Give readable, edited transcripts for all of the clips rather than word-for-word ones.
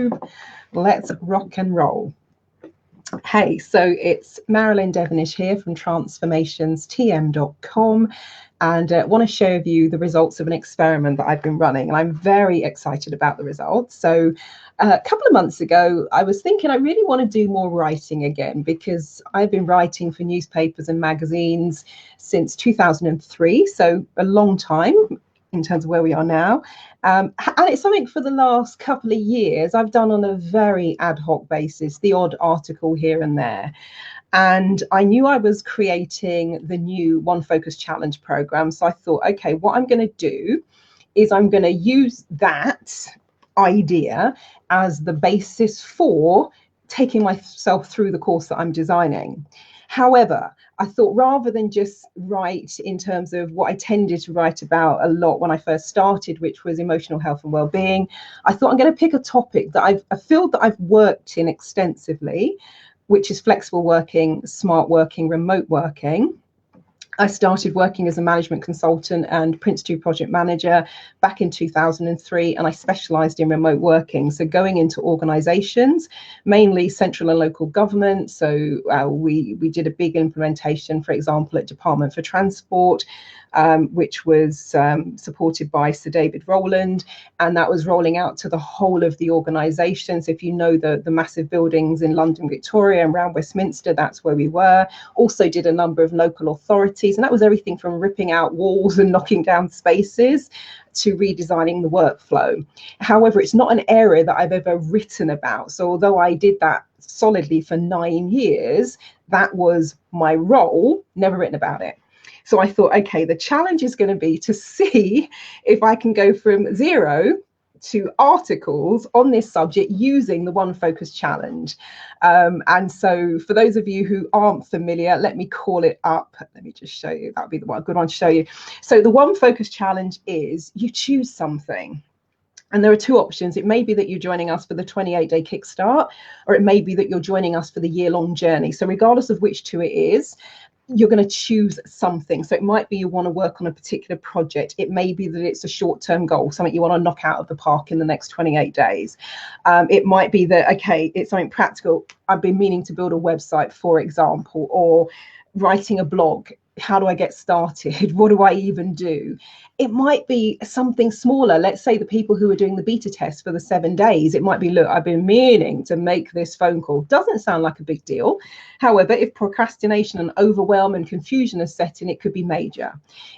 YouTube. Let's rock and roll. Hey, so it's Marilyn Devonish here from transformationstm.com, and want to share with you the results of an experiment that I've been running, and I'm very excited about the results. So a couple of months ago, I was thinking I really want to do more writing again, because I've been writing for newspapers and magazines since 2003, so a long time in terms of where we are now. And it's something for the last couple of years I've done on a very ad hoc basis, the odd article here and there. And I knew I was creating the new One Focus Challenge program. So I thought, okay, what I'm going to do is I'm going to use that idea as the basis for taking myself through the course that I'm designing. However, I thought rather than just write in terms of what I tended to write about a lot when I first started, which was emotional health and well-being, I thought I'm going to pick a topic that a field that I've worked in extensively, which is flexible working, smart working, remote working. I started working as a management consultant and Prince 2 project manager back in 2003, and I specialised in remote working. So going into organisations, mainly central and local government. So we did a big implementation, for example, at Department for Transport, which was supported by Sir David Rowland, and that was rolling out to the whole of the organisation. So if you know the massive buildings in London, Victoria, and around Westminster, that's where we were. Also did a number of local authorities, and that was everything from ripping out walls and knocking down spaces to redesigning the workflow. However, it's not an area that I've ever written about. So although I did that solidly for 9 years, that was my role, never written about it. So I thought, okay, the challenge is going to be to see if I can go from 0 to articles on this subject using the One Focus Challenge. And so for those of you who aren't familiar, let me call it up. Let me just show you. That would be the good one to show you. So the One Focus Challenge is you choose something. And there are two options. It may be that you're joining us for the 28-day kickstart, or it may be that you're joining us for the year-long journey. So regardless of which two it is, you're going to choose something. So it might be you want to work on a particular project. It may be that it's a short-term goal, something you want to knock out of the park in the next 28 days. It might be that, okay, it's something practical. I've been meaning to build a website, for example, or writing a blog. How do I get started? What do I even do? It might be something smaller. Let's say the people who are doing the beta test for the 7 days, it might be, look, I've been meaning to make this phone call. Doesn't sound like a big deal. However, if procrastination and overwhelm and confusion are set in, it could be major.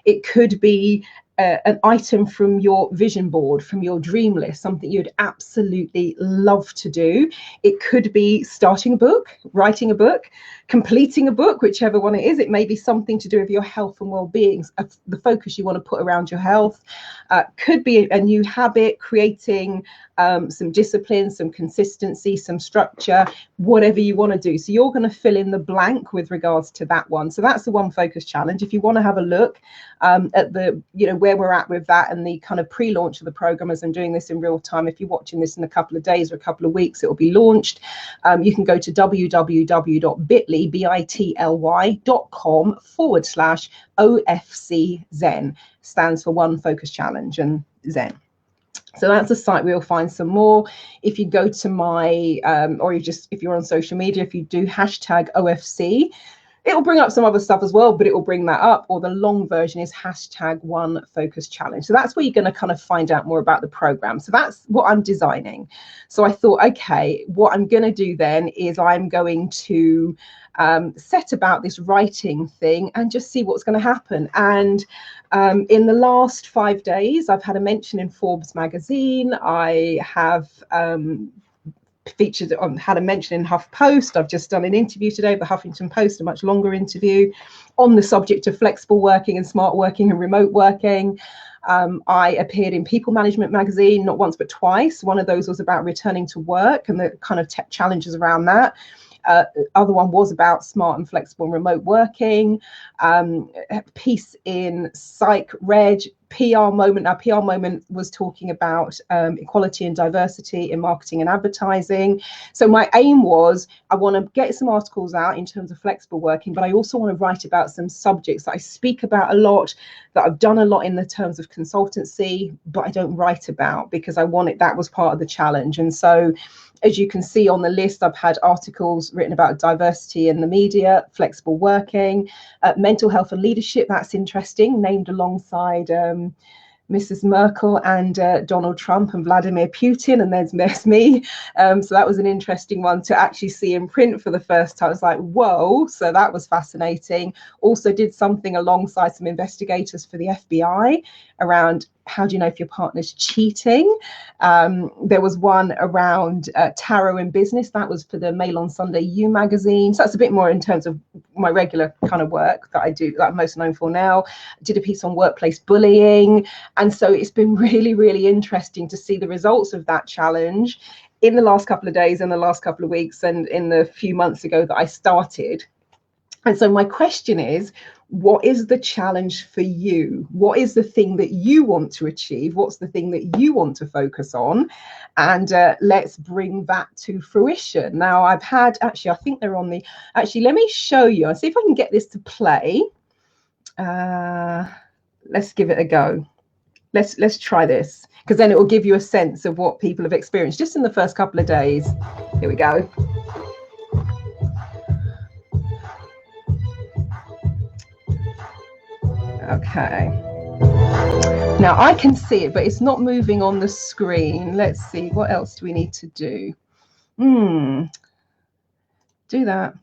It could be an item from your vision board, from your dream list, something you'd absolutely love to do. It could be starting a book, writing a book, completing a book, whichever one it is. It may be something to do with your health and well-being, the focus you want to put around your health. Could be a new habit, creating some discipline, some consistency, some structure, whatever you want to do. So you're going to fill in the blank with regards to that one. So that's the One Focus Challenge. If you want to have a look at the, where we're at with that and the kind of pre-launch of the program, as I'm doing this in real time, if you're watching this in a couple of days or a couple of weeks, it will be launched. You can go to www.bit.ly.com/OFC Zen. Stands for One Focus Challenge and Zen. So that's a site where you'll find some more. If you go to my, or if you're on social media, if you do hashtag OFC, it'll bring up some other stuff as well, but it will bring that up. Or the long version is hashtag One Focus Challenge. So that's where you're going to kind of find out more about the program. So that's what I'm designing. So I thought, okay, what I'm going to do then is I'm going to set about this writing thing and just see what's going to happen. And in the last 5 days, I've had a mention in Forbes magazine. I have had a mention in HuffPost. I've just done an interview today with the Huffington Post, a much longer interview on the subject of flexible working and smart working and remote working. I appeared in People Management magazine, not once but twice. One of those was about returning to work and the kind of challenges around that. Other one was about smart and flexible and remote working. Piece in Psych Reg, PR Moment. Now, PR Moment was talking about equality and diversity in marketing and advertising. So my aim was, I want to get some articles out in terms of flexible working, but I also want to write about some subjects that I speak about a lot, that I've done a lot in the terms of consultancy, but I don't write about, because I wanted, that was part of the challenge. And so, as you can see on the list, I've had articles written about diversity in the media, flexible working, mental health and leadership. That's interesting, named alongside Mrs. Merkel and Donald Trump and Vladimir Putin, and there's me. So that was an interesting one to actually see in print for the first time. I was like, whoa, so that was fascinating. Also did something alongside some investigators for the FBI around how do you know if your partner's cheating. There was one around tarot in business. That was for the Mail on Sunday You magazine. So that's a bit more in terms of my regular kind of work that I do, that I'm most known for now. Did a piece on workplace bullying. And so it's been really, really interesting to see the results of that challenge in the last couple of days, in the last couple of weeks, and in the few months ago that I started. And so my question is, what is the challenge for you? What is the thing that you want to achieve? What's the thing that you want to focus on? And let's bring that to fruition. Now, I've had, actually, I think they're on the, actually, let me show you. I'll see if I can get this to play. Let's give it a go. Let's try this, because then it will give you a sense of what people have experienced just in the first couple of days. Here we go. Okay. Now I can see it, but it's not moving on the screen. Let's see, what else do we need to do? Do that.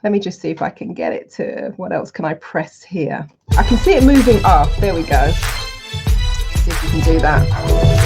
Let me just see if I can get it to, what else can I press here? I can see it moving up. There we go. See if we can do that.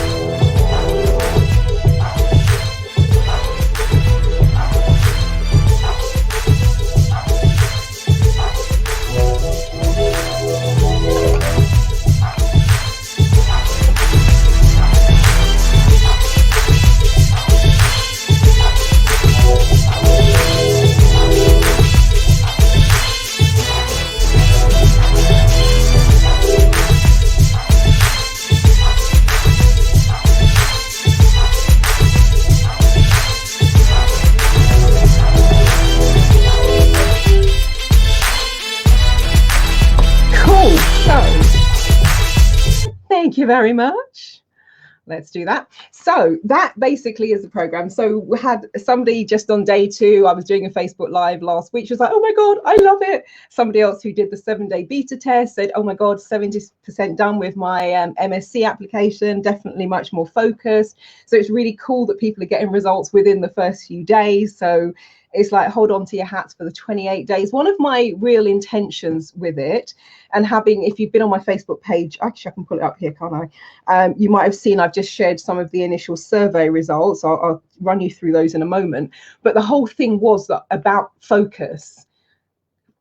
Thank you very much. Let's do that. So that basically is the program. So we had somebody just on day 2. I was doing a Facebook Live last week. She was like, oh my God, I love it. Somebody else who did the 7-day beta test said, oh my God, 70% done with my MSc application, definitely much more focused. So it's really cool that people are getting results within the first few days. So it's like, hold on to your hats for the 28 days. One of my real intentions with it, and having, if you've been on my Facebook page, actually I can pull it up here, can't I? You might have seen I've just shared some of the initial survey results. I'll run you through those in a moment. But the whole thing was about focus,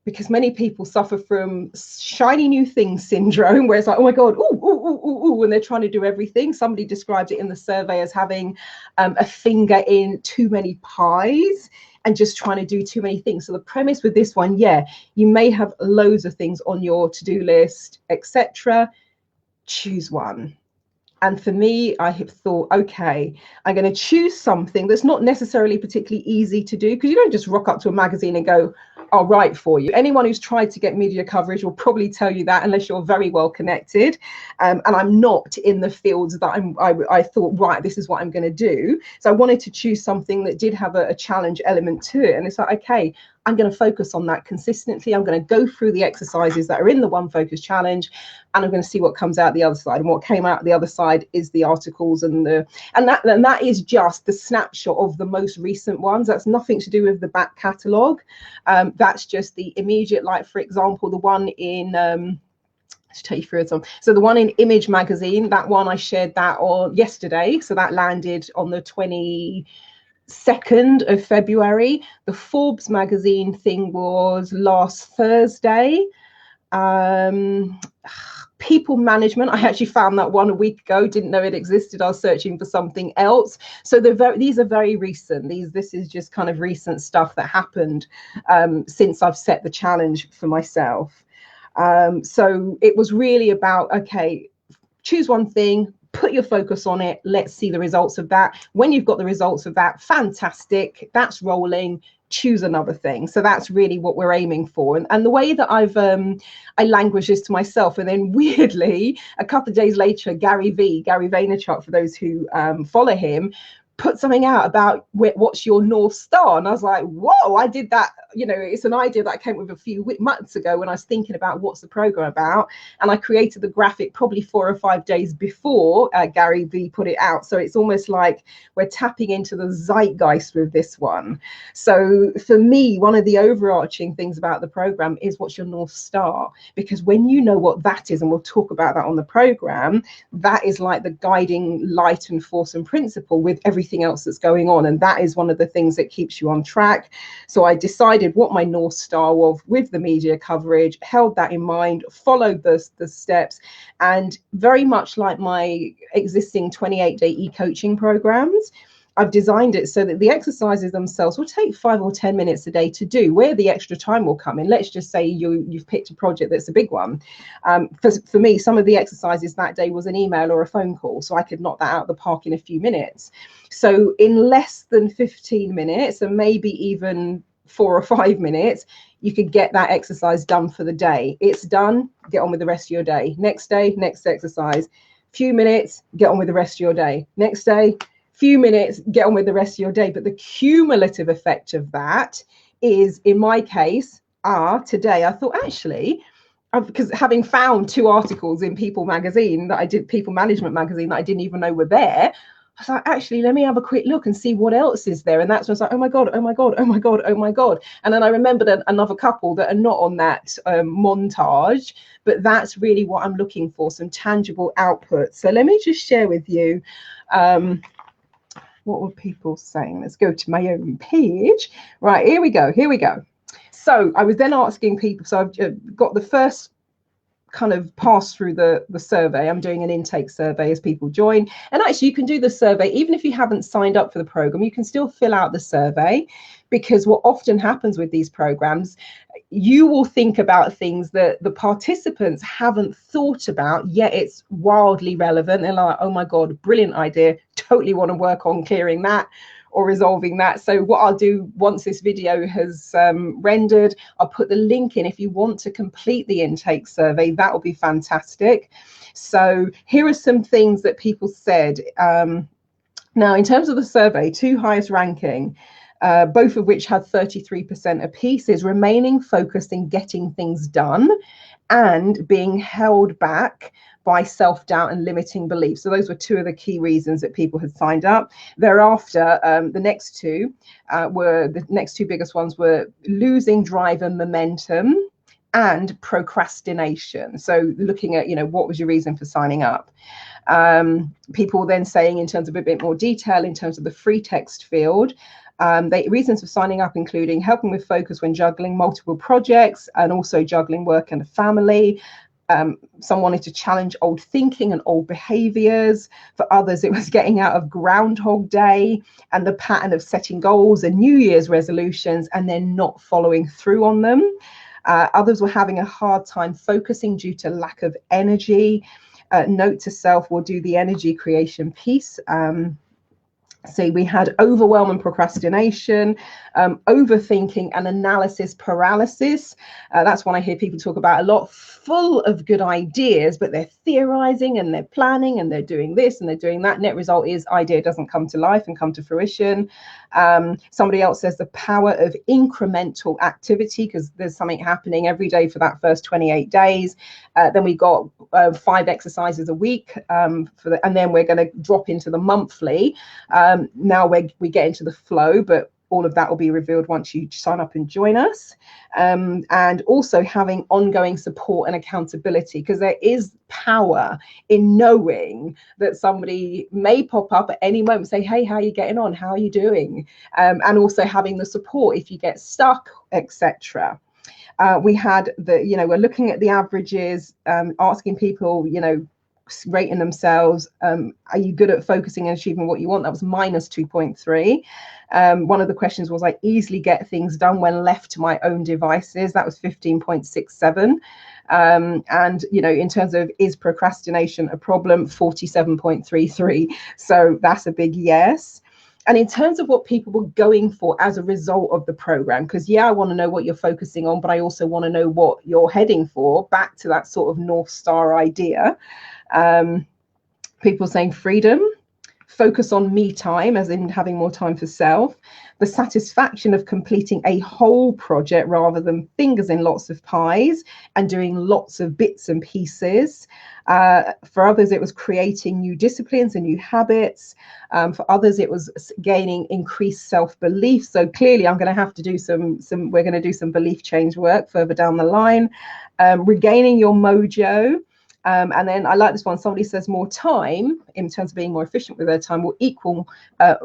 because many people suffer from shiny new thing syndrome, where it's like, oh my God, ooh, and they're trying to do everything. Somebody described it in the survey as having a finger in too many pies and just trying to do too many things. So the premise with this one, yeah, you may have loads of things on your to-do list, etc. Choose one. And for me, I have thought, okay, I'm going to choose something that's not necessarily particularly easy to do, because you don't just rock up to a magazine and go, I'll write for you. Anyone who's tried to get media coverage will probably tell you that, unless you're very well connected. And I'm not in the fields that I thought, right, this is what I'm going to do. So I wanted to choose something that did have a challenge element to it. And it's like, okay, I'm going to focus on that consistently. I'm going to go through the exercises that are in the One Focus Challenge, and I'm going to see what comes out the other side. And what came out the other side is the articles and that is just the snapshot of the most recent ones. That's nothing to do with the back catalogue. That's just the immediate, like, for example, the one in to take you through it. So the one in Image magazine, that one I shared that on yesterday. So that landed on the 22nd of February. The Forbes magazine thing was last Thursday. People management, I actually found that one a week ago, didn't know it existed. I was searching for something else. So these are very recent. This is just kind of recent stuff that happened since I've set the challenge for myself. So it was really about, okay, choose one thing, put your focus on it. Let's see the results of that. When you've got the results of that, fantastic, that's rolling. Choose another thing. So that's really what we're aiming for. And the way that I language this to myself, and then weirdly, a couple of days later, Gary Vaynerchuk, for those who follow him, put something out about what's your North Star. And I was like, whoa, I did that. You know, it's an idea that I came with a few months ago when I was thinking about what's the program about. And I created the graphic probably 4 or 5 days before Gary V put it out. So it's almost like we're tapping into the zeitgeist with this one. So for me, one of the overarching things about the program is what's your North Star? Because when you know what that is, and we'll talk about that on the program, that is like the guiding light and force and principle with everything else that's going on. And that is one of the things that keeps you on track. So I decided what my North Star was with the media coverage, held that in mind, followed the steps, and very much like my existing 28-day e-coaching programs, I've designed it so that the exercises themselves will take 5 or 10 minutes a day to do. Where the extra time will come in, let's just say you've picked a project that's a big one. For me, some of the exercises that day was an email or a phone call, so I could knock that out of the park in a few minutes. So in less than 15 minutes, and maybe even 4 or 5 minutes, you could get that exercise done for the day. It's done, get on with the rest of your day. Next day, next exercise. Few minutes, get on with the rest of your day. Next day, few minutes, get on with the rest of your day. But the cumulative effect of that is, in my case, today I thought, actually, because having found 2 articles in People magazine that I did, People Management magazine, that I didn't even know were there, I was like, actually, let me have a quick look and see what else is there. And that's when I was like, oh my God, oh my God, oh my God, oh my God. And then I remembered another couple that are not on that montage, but that's really what I'm looking for, some tangible output. So let me just share with you, what were people saying? Let's go to my own page. Right, here we go. So I was then asking people, so I've got the first kind of pass through the survey. I'm doing an intake survey as people join, and actually you can do the survey even if you haven't signed up for the program. You can still fill out the survey, because what often happens with these programs, you will think about things that the participants haven't thought about, yet it's wildly relevant. They're like, oh my God, brilliant idea, totally want to work on clearing that or resolving that. So what I'll do once this video has rendered, I'll put the link in. If you want to complete the intake survey, that will be fantastic. So here are some things that people said. Now, in terms of the survey, 2 highest ranking, both of which had 33% apiece, is remaining focused in getting things done and being held back by self-doubt and limiting beliefs. So those were 2 of the key reasons that people had signed up. Thereafter, the next 2 biggest ones were losing drive and momentum and procrastination. So looking at, what was your reason for signing up? People then saying, in terms of a bit more detail, in terms of the free text field, reasons for signing up including helping with focus when juggling multiple projects and also juggling work and family. Some wanted to challenge old thinking and old behaviors. For others, it was getting out of Groundhog Day and the pattern of setting goals and New Year's resolutions and then not following through on them. Others were having a hard time focusing due to lack of energy. Note to self, we'll do the energy creation piece. So we had overwhelm and procrastination, overthinking and analysis paralysis. That's one I hear people talk about a lot, full of good ideas, but they're theorizing and they're planning and they're doing this and they're doing that. Net result is idea doesn't come to life and come to fruition. Somebody else says the power of incremental activity, because there's something happening every day for that first 28 days. Then we got 5 exercises a week, and then we're going to drop into the monthly. Now we get into the flow, but all of that will be revealed once you sign up and join us. And also having ongoing support and accountability, because there is power in knowing that somebody may pop up at any moment and say, hey, how are you getting on? How are you doing? And also having the support if you get stuck, etc. We had we're looking at the averages, asking people, rating themselves. Are you good at focusing and achieving what you want? That was minus 2.3. One of the questions was, I easily get things done when left to my own devices. That was 15.67. And in terms of, is procrastination a problem, 47.33. So that's a big yes. And in terms of what people were going for as a result of the program, because I want to know what you're focusing on, but I also want to know what you're heading for, back to that sort of North Star idea. People saying freedom, focus on me time, as in having more time for self, the satisfaction of completing a whole project rather than fingers in lots of pies and doing lots of bits and pieces. For others, it was creating new disciplines and new habits. For others, it was gaining increased self-belief. So clearly, I'm going to have to do we're going to do some belief change work further down the line. Regaining your mojo. And then I like this one. Somebody says more time, in terms of being more efficient with their time, will equal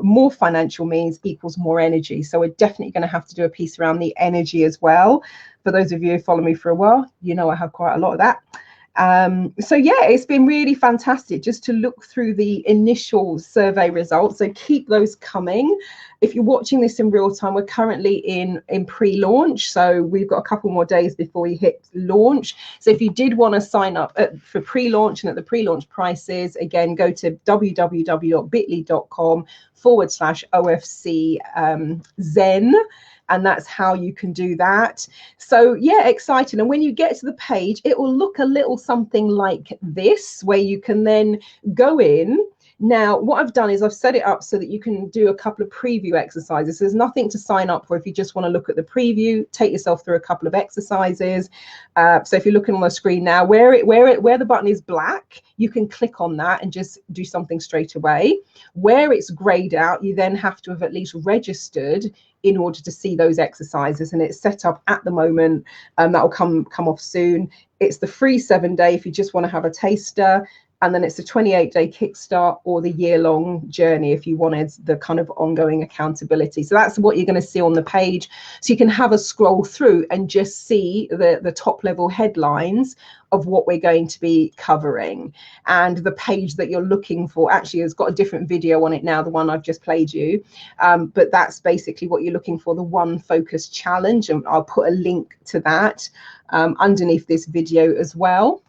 more financial means equals more energy. So we're definitely going to have to do a piece around the energy as well. For those of you who follow me for a while, I have quite a lot of that. So it's been really fantastic just to look through the initial survey results. So keep those coming. If you're watching this in real time, we're currently in pre-launch, so we've got a couple more days before we hit launch. So if you did want to sign up for pre-launch and at the pre-launch prices, again, go to www.bit.ly.com/OFC Zen. And that's how you can do that. So exciting. And when you get to the page, it will look a little something like this, where you can then go in. Now, what I've done is I've set it up so that you can do a couple of preview exercises. There's nothing to sign up for if you just want to look at the preview. Take yourself through a couple of exercises. So if you're looking on the screen now, where the button is black, you can click on that and just do something straight away. Where it's grayed out, you then have to have at least registered in order to see those exercises, and it's set up at the moment. That will come off soon. It's the free 7-day if you just want to have a taster, and then it's a 28-day kickstart or the year-long journey if you wanted the kind of ongoing accountability. So that's what you're going to see on the page. So you can have a scroll through and just see the top level headlines of what we're going to be covering. And the page that you're looking for actually has got a different video on it now, the one I've just played you. But that's basically what you're looking for, the One Focus Challenge. And I'll put a link to that underneath this video as well.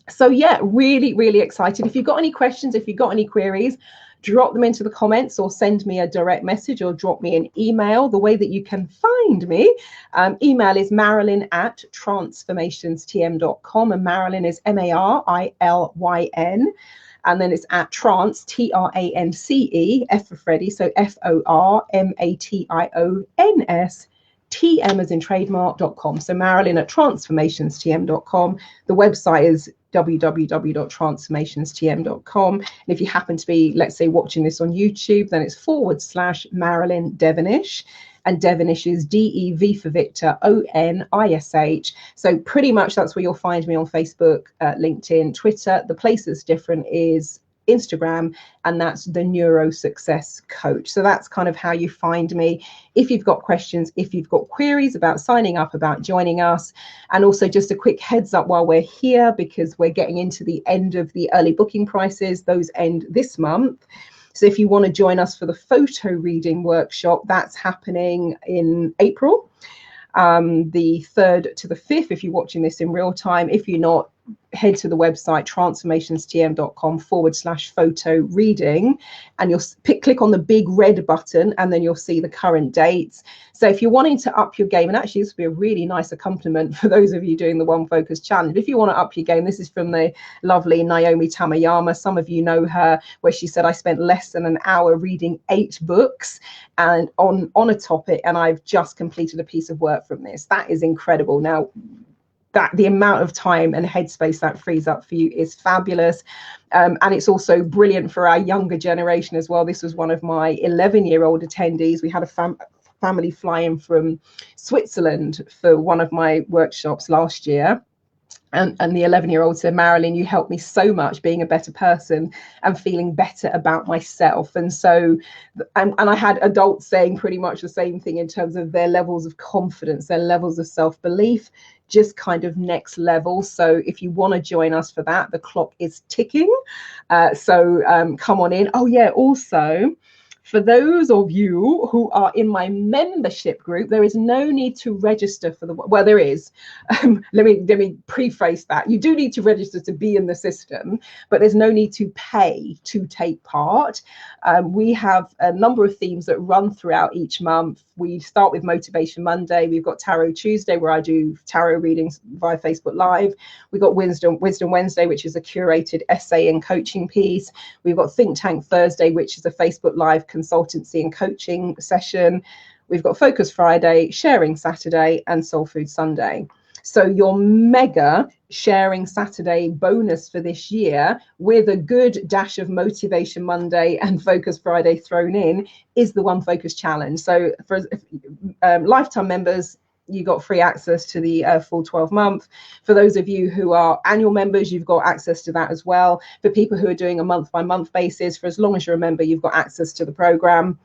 So really, really excited. If you've got any questions, if you've got any queries, drop them into the comments or send me a direct message or drop me an email. The way that you can find me, email is marilyn@transformationstm.com, and Marilyn is MARILYN, and then it's at trance, TRANCE, F for Freddie, so FORMATIONS, TM as in trademark.com. So Marilyn@transformationstm.com. The website is www.transformationstm.com. And if you happen to be, let's say, watching this on YouTube, then it's /Marilyn Devonish. And Devonish is DEV for Victor, ONISH. So pretty much that's where you'll find me on Facebook, LinkedIn, Twitter. The place that's different is Instagram, and that's the Neuro Success Coach. So that's kind of how you find me. If you've got questions, if you've got queries about signing up, about joining us, and also just a quick heads up while we're here, because we're getting into the end of the early booking prices. Those end this month. So if you want to join us for the photo reading workshop, that's happening in April, the 3rd to the 5th, if you're watching this in real time. If you're not, head to the website transformationstm.com/photo reading, and you'll click on the big red button, and then you'll see the current dates. So if you're wanting to up your game, and actually this would be a really nice accompaniment for those of you doing the One Focus Challenge, if you want to up your game, this is from the lovely Naomi Tamayama. Some of you know her, where she said, I spent less than an hour reading 8 books and on a topic, and I've just completed a piece of work from this. That is incredible. Now, that the amount of time and headspace that frees up for you is fabulous. And it's also brilliant for our younger generation as well. This was one of my 11-year-old attendees. We had a family fly in from Switzerland for one of my workshops last year. And the 11-year-old said, Marilyn, you helped me so much being a better person and feeling better about myself. And so, and I had adults saying pretty much the same thing in terms of their levels of confidence, their levels of self-belief, just kind of next level. So if you want to join us for that, the clock is ticking. So come on in. Oh yeah, also, for those of you who are in my membership group, there is no need to register for the, well, there is. Let me preface that. You do need to register to be in the system, but there's no need to pay to take part. We have a number of themes that run throughout each month. We start with Motivation Monday. We've got Tarot Tuesday, where I do tarot readings via Facebook Live. We've got Wisdom Wednesday, which is a curated essay and coaching piece. We've got Think Tank Thursday, which is a Facebook Live consultancy and coaching session. We've got Focus Friday, Sharing Saturday, and Soul Food Sunday. So your mega Sharing Saturday bonus for this year, with a good dash of Motivation Monday and Focus Friday thrown in, is the One Focus Challenge. So for lifetime members, you got free access to the full 12 month. For those of you who are annual members, you've got access to that as well. For people who are doing a month by month basis, for as long as you're a member, you've got access to the program.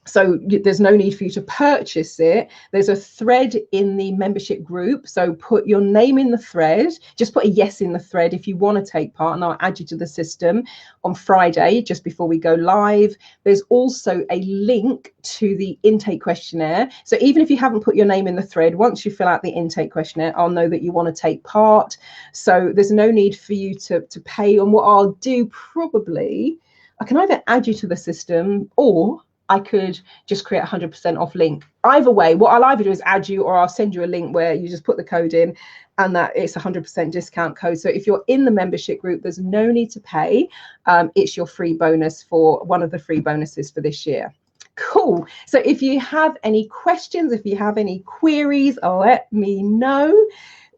So there's no need for you to purchase it. There's a thread in the membership group. So put your name in the thread. Just put a yes in the thread if you want to take part, and I'll add you to the system on Friday, just before we go live. There's also a link to the intake questionnaire. So even if you haven't put your name in the thread, once you fill out the intake questionnaire, I'll know that you want to take part. So there's no need for you to pay. And what I'll do, probably, I can either add you to the system, or I could just create a 100% off link. Either way, what I'll either do is add you, or I'll send you a link where you just put the code in, and that it's a 100% discount code. So if you're in the membership group, there's no need to pay. It's your free bonus, for one of the free bonuses for this year. Cool. So if you have any questions, if you have any queries, let me know.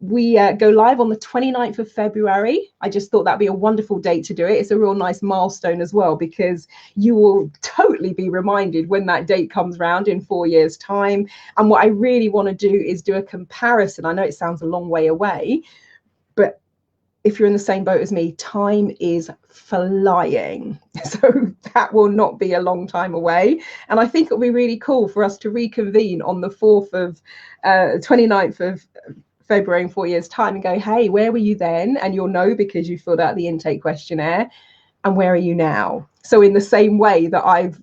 We go live on the 29th of February. I just thought that'd be a wonderful date to do it. It's a real nice milestone as well, because you will totally be reminded when that date comes round in 4 years' time. And what I really want to do is do a comparison. I know it sounds a long way away, but if you're in the same boat as me, time is flying. So that will not be a long time away. And I think it'll be really cool for us to reconvene on the 29th of February in 4 years' time and go, hey, where were you then? And you'll know, because you filled out the intake questionnaire. And where are you now? So in the same way that I've,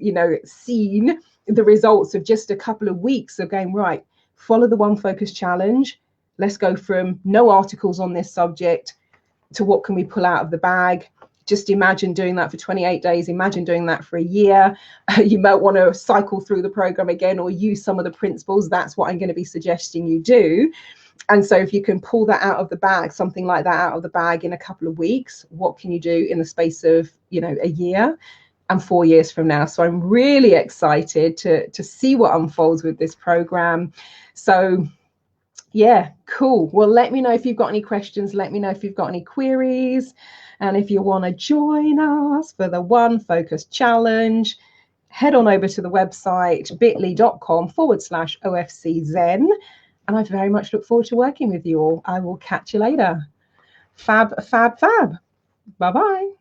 seen the results of just a couple of weeks of going, right, follow the One Focus Challenge. Let's go from no articles on this subject to what can we pull out of the bag. Just imagine doing that for 28 days. Imagine doing that for a year. You might want to cycle through the program again, or use some of the principles. That's what I'm going to be suggesting you do. And so if you can pull that out of the bag, something like that out of the bag in a couple of weeks, what can you do in the space of, a year and 4 years from now? So I'm really excited to see what unfolds with this program. So yeah, cool. Well, let me know if you've got any questions. Let me know if you've got any queries. And if you want to join us for the One Focus Challenge, head on over to the website bit.ly.com/OFCZen. And I very much look forward to working with you all. I will catch you later. Fab, fab, fab. Bye-bye.